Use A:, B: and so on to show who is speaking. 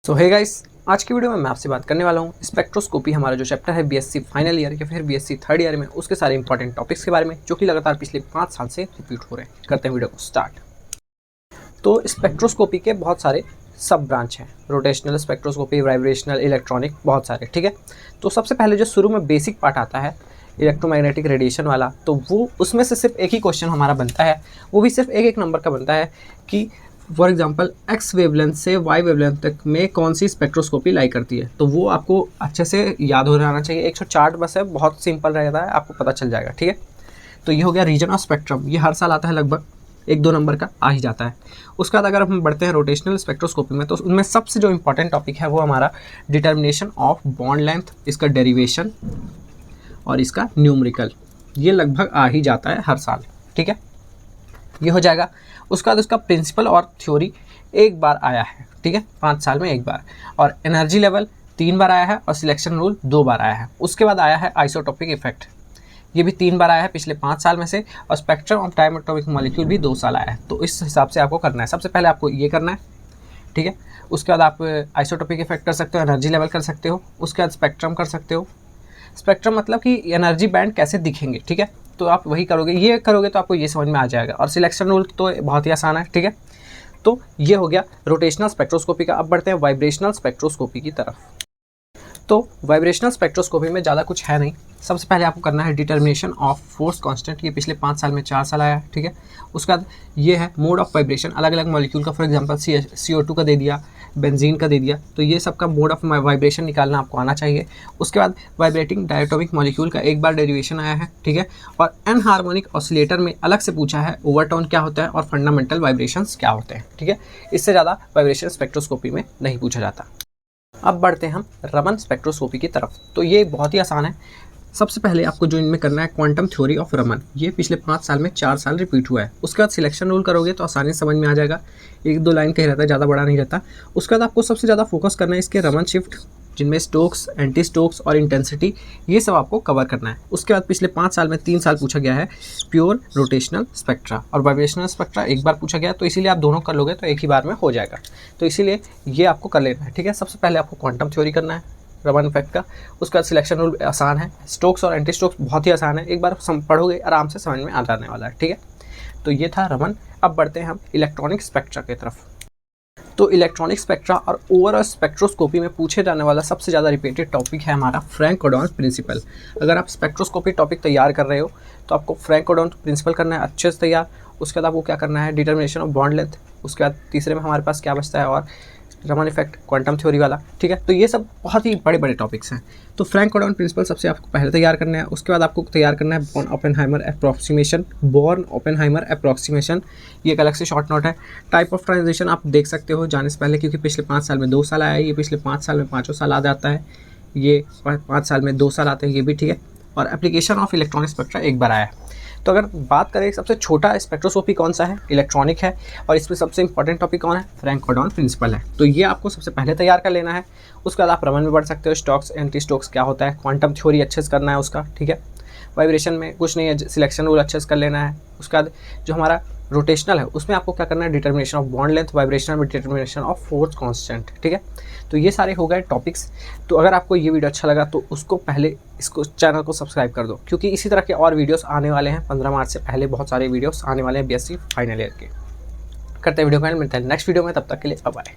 A: सो hey guys, आज की video में मैं आपसे बात करने वाला हूँ स्पेक्ट्रोस्कोपी, हमारा जो चैप्टर है बीएससी फाइनल ईयर या फिर बीएससी थर्ड ईयर में, उसके सारे इंपॉर्टेंट टॉपिक्स के बारे में जो कि लगातार पिछले 5 साल से रिपीट हो रहे हैं। करते हैं वीडियो को स्टार्ट। तो स्पेक्ट्रोस्कोपी के बहुत सारे सब ब्रांच हैं, रोटेशनल स्पेक्ट्रोस्कोपी, वाइब्रेशनल, इलेक्ट्रॉनिक, बहुत सारे। ठीक है, तो सबसे पहले जो शुरू में बेसिक पार्ट आता है इलेक्ट्रोमैग्नेटिक रेडिएशन वाला, तो वो उसमें से सिर्फ एक ही क्वेश्चन हमारा बनता है, वो भी सिर्फ एक नंबर का बनता है कि फॉर एग्जांपल एक्स वेवलेंथ से वाई वेवलेंथ तक में कौन सी स्पेक्ट्रोस्कोपी लाई करती है। तो वो आपको अच्छे से याद हो रहना चाहिए। एक चार्ट बस है, बहुत सिंपल रहता है, आपको पता चल जाएगा। ठीक है, तो ये हो गया रीजन ऑफ स्पेक्ट्रम, ये हर साल आता है, लगभग 1-2 नंबर का आ ही जाता है। उसके बाद अगर हम बढ़ते हैं रोटेशनल स्पेक्ट्रोस्कोपी में, तो उनमें सबसे जो इंपॉर्टेंट टॉपिक है वो हमारा डिटर्मिनेशन ऑफ बॉन्ड लेंथ, इसका डेरिवेशन और इसका न्यूमेरिकल, ये लगभग आ ही जाता है हर साल। ठीक है, ये हो जाएगा। उसके बाद उसका प्रिंसिपल और थ्योरी एक बार आया है, ठीक है, 5 साल में एक बार, और एनर्जी लेवल 3 बार आया है, और सिलेक्शन रूल 2 बार आया है। उसके बाद आया है आइसोटोपिक इफेक्ट, ये भी 3 बार आया है पिछले 5 साल में से, और spectrum of time atomic molecule भी 2 साल आया है। तो इस हिसाब से आपको करना है। सबसे पहले आपको ये करना है, ठीक है। उसके बाद आप आइसोटोपिक इफेक्ट कर सकते हो, एनर्जी लेवल कर सकते हो, उसके बाद स्पेक्ट्रम कर सकते हो। स्पेक्ट्रम मतलब कि एनर्जी बैंड कैसे दिखेंगे, ठीक है, तो आप वही करोगे, ये करोगे तो आपको ये समझ में आ जाएगा। और सिलेक्शन रूल तो बहुत ही आसान है, ठीक है। तो ये हो गया रोटेशनल स्पेक्ट्रोस्कोपी का। अब बढ़ते हैं वाइब्रेशनल स्पेक्ट्रोस्कोपी की तरफ। तो वाइब्रेशनल स्पेक्ट्रोस्कोपी में ज़्यादा कुछ है नहीं। सबसे पहले आपको करना है डिटर्मिनेशन ऑफ फोर्स कांस्टेंट, ये पिछले 5 साल में 4 साल आया है, ठीक है। उसके बाद ये है मोड ऑफ वाइब्रेशन, अलग अलग मॉलिक्यूल का, फॉर एग्जांपल CO2 का दे दिया, बेंजीन का दे दिया, तो ये सब का मोड ऑफ वाइब्रेशन निकालना आपको आना चाहिए। उसके बाद वाइब्रेटिंग डायटोमिक मॉलिक्यूल का एक बार डेरिवेशन आया है, ठीक है। और एनहार्मोनिक ऑसिलेटर में अलग से पूछा है ओवरटोन क्या होता है और फंडामेंटल वाइब्रेशंस क्या होते हैं, ठीक है। इससे ज़्यादा वाइब्रेशन स्पेक्ट्रोस्कोपी में नहीं पूछा जाता। अब बढ़ते हैं हम रमन स्पेक्ट्रोस्कोपी की तरफ। तो ये बहुत ही आसान है। सबसे पहले आपको जो इनमें करना है क्वांटम थ्योरी ऑफ रमन, ये पिछले 5 साल में 4 साल रिपीट हुआ है। उसके बाद सिलेक्शन रूल करोगे तो आसानी से समझ में आ जाएगा, 1-2 लाइन का ही रहता है, ज़्यादा बड़ा नहीं रहता। उसके बाद आपको सबसे ज़्यादा फोकस करना है इसके रमन शिफ्ट, जिनमें स्टोक्स, एंटी स्टोक्स और इंटेंसिटी, ये सब आपको कवर करना है। उसके बाद पिछले 5 साल में 3 साल पूछा गया है प्योर रोटेशनल स्पेक्ट्रा और वाइब्रेशनल स्पेक्ट्रा, एक बार पूछा गया, तो इसीलिए आप दोनों कर लोगे तो एक ही बार में हो जाएगा। तो इसीलिए ये आपको कर लेना है, ठीक है। सबसे पहले आपको क्वांटम थ्योरी करना है रमन इफेक्ट का। उसका सिलेक्शन रूल आसान है, स्टोक्स और एंटी स्टोक्स बहुत ही आसान है, एक बार पढ़ोगे आराम से समझ में आ जाने वाला है, ठीक है। तो ये था रमन। अब बढ़ते हैं हम इलेक्ट्रॉनिक स्पेक्ट्रा की तरफ। तो इलेक्ट्रॉनिक स्पेक्ट्रा और ओवरऑल स्पेक्ट्रोस्कोपी में पूछे जाने वाला सबसे ज़्यादा रिपीटेड टॉपिक है हमारा फ्रैंक-कोडॉन प्रिंसिपल। अगर आप स्पेक्ट्रोस्कोपी टॉपिक तैयार कर रहे हो तो आपको फ्रैंक-कोडॉन प्रिंसिपल करना है अच्छे से तैयार। उसके बाद आपको क्या करना है, डिटर्मिनेशन ऑफ बॉन्ड लेंथ। उसके बाद तीसरे में हमारे पास क्या बचता है, और रमन इफेक्ट, क्वांटम थ्योरी वाला, ठीक है। तो ये सब बहुत ही बड़े बड़े टॉपिक्स हैं। तो फ्रैंक-कोडॉन प्रिंसिपल सबसे आपको पहले तैयार करना है। उसके बाद आपको तैयार करना है बॉर्न-ओपेनहाइमर अप्रॉक्सीमेशन, ये एक अलग से शॉर्ट नोट है। टाइप ऑफ ट्रांजिशन आप देख सकते हो जाने से पहले, क्योंकि पिछले 5 साल में 2 साल आया है, ये पिछले 5 साल में 5 साल आ जाता है, ये 5 साल में 2 साल आते हैं, ये भी ठीक है। और एप्लीकेशन ऑफ इलेक्ट्रॉनिक स्पेक्ट्रा एक बार आया है। तो अगर बात करें सबसे छोटा स्पेक्ट्रोस्कोपी कौन सा है, इलेक्ट्रॉनिक है, और इसमें सबसे इंपॉर्टेंट टॉपिक कौन है, फ्रैंक-कोडॉन प्रिंसिपल है। तो ये आपको सबसे पहले तैयार कर लेना है। उसके बाद आप रमन में बढ़ सकते हो, स्टोक्स, एंटी स्टोक्स क्या होता है, क्वांटम थ्योरी अच्छे से करना है उसका, ठीक है। वाइब्रेशन में कुछ नहीं है, सिलेक्शन रूल अच्छे से कर लेना है। उसके बाद जो हमारा रोटेशनल है उसमें आपको क्या करना है, determination of bond length, vibrational में डिटर्मिनेशन ऑफ फोर्स कांस्टेंट, ठीक है। तो ये सारे हो गए टॉपिक्स। तो अगर आपको ये वीडियो अच्छा लगा तो उसको पहले इसको चैनल को सब्सक्राइब कर दो, क्योंकि इसी तरह के और वीडियोस आने वाले हैं। 15 मार्च से पहले बहुत सारे वीडियोस आने वाले हैं बीएससी फाइनल ईयर के। करते हैं वीडियो को एंड, मिलते हैं नेक्स्ट वीडियो में, तब तक के लिए बाय बाय।